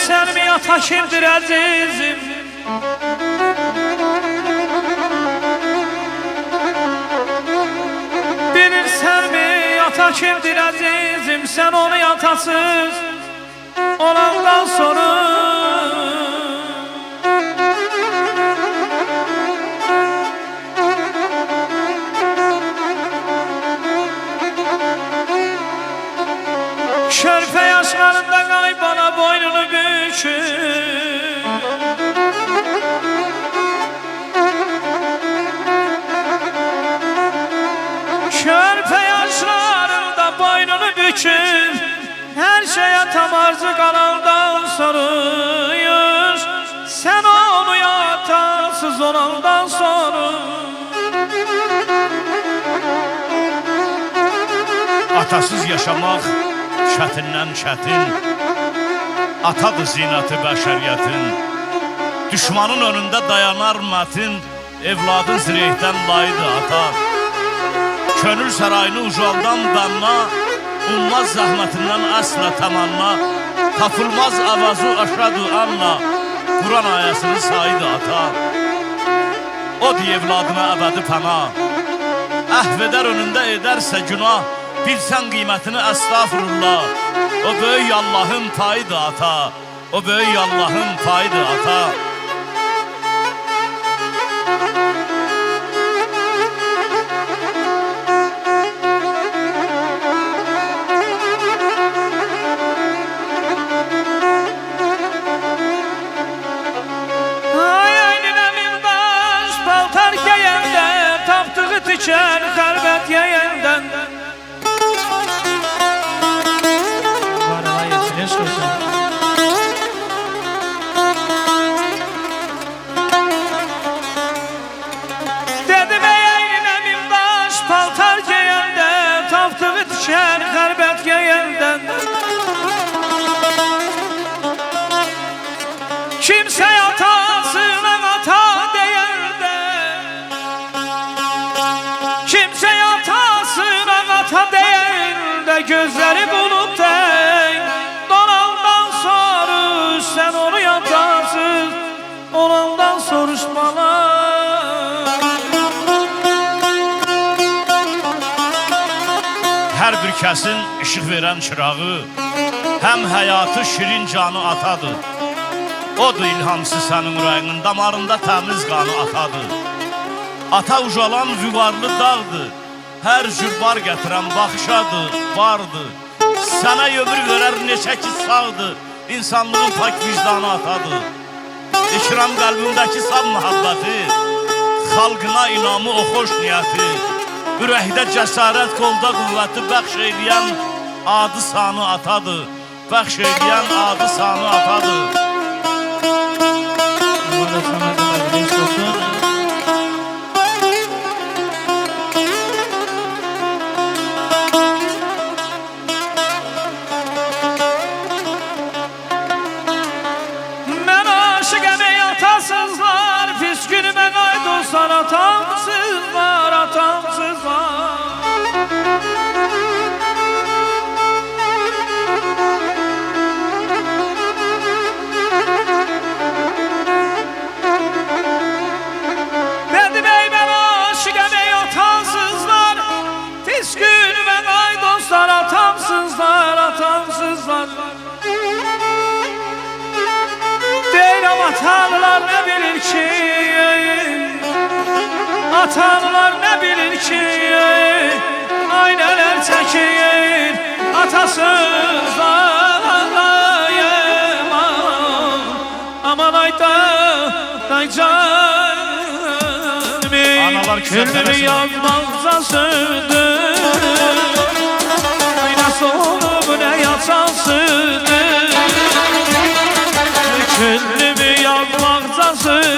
Bilirsen mi ata kimdir azizim? Bilirsen mi ata kimdir azizim? Sen onu yatasız olandan sonra körpe yaşlarında kaybana boynunu bükür. Körpe yaşlarında boynunu bükür. Her şeye tam arzı kalandan soruyor. Sen onu yatasız olandan sonra atasız yaşamak çətindən çətin, atadır zinatı bəşəriyyətin. Düşmanın önündə dayanar mətin, evladın zirehdən layıdır ata. Könül sarayını ucaldan danla, ummaz zəhmətindən əslə təmanna. Tapılmaz avazı aşadı anla, Quran ayəsinin sayıdır ata. O diye evladına əbədi pəna, əhv edər önündə edərsə günah. Bilsən qiymətini əstağfurullah. O böyük Allahın payıdır ata. O böyük Allahın payıdır ata. Ay eline mindaş paltar geyəndə, tapdığı tükən xərbət yeyəndən. Dedim eynine mindaş paltar giyende, taptığı düşen xərbət giyenden. Kimse atasına ata deyende, kimse atasına ata deyende, gözleri bulup dey. Donandan soruş sen onu yatasız olandan soruşmalar. Hər bir kəsin işıq verən çırağı, həm həyatı şirin canı atadır. Odur ilhamsı sənin ürəyinin damarında təmiz qanı atadır. Ata ucalan vüvarlı dağdır, hər cür bar gətirən baxşadır, vardır. Sənə ömür verər neçə ki sağdır, insanlığın pak vicdanı atadır. İkram qəlbindəki saf muhabbəti, xalqına inamı o xoş niyyəti, ürəkdə cəsarət, qolda qüvvəti bəxş eyləyən adı sanı atadır. Bəxş eyləyən adı sanı atadır. Mən aşıqəm ey atasızlar, pis günümə qaydolsan atamsızlar, atamsızlar. Dedim ey mən aşıqəm ey atasızlar, pis günümə qaydolsan atamsızlar, atamsızlar. Deyirəm atanlar nə bilir ki, atanlar nə bilir ki, aynələr çəkir atasızlar. Aman, aman ayda daycan külümü yanmazsa sürdür. Ay nasıl olub nə yaçansıdır, küllümü yanmaqcasıdır.